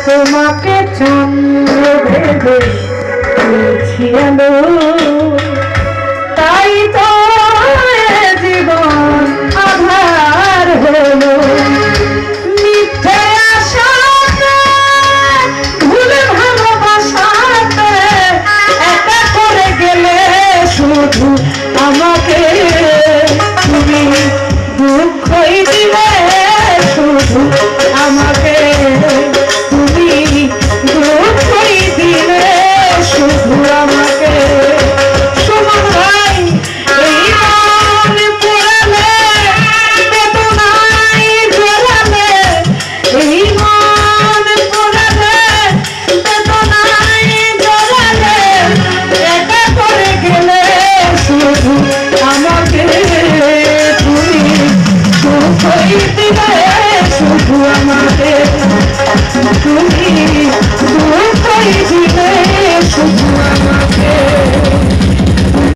তোমাকে চন্দ্র ভেবে ছিল তাই তো জীবন আধার হলো মিথ্যে আশাতে ভুল ভালোবাসাতে একা করে গেলে শুধু আমাকে তুমি দুঃখই দিলে শুধু আমাকে তুমি দুঃখই দিলে শুধু আমাকে সুমন ভাই এই মন পোড়ালে বেদনায় জ্বলালে এই মন পোড়ালে বেদনায় জ্বলালে একা করে গেলে শুধু আমাকে তুমি দুঃখই দিলে শুধু আমাকে তুমি দুঃখই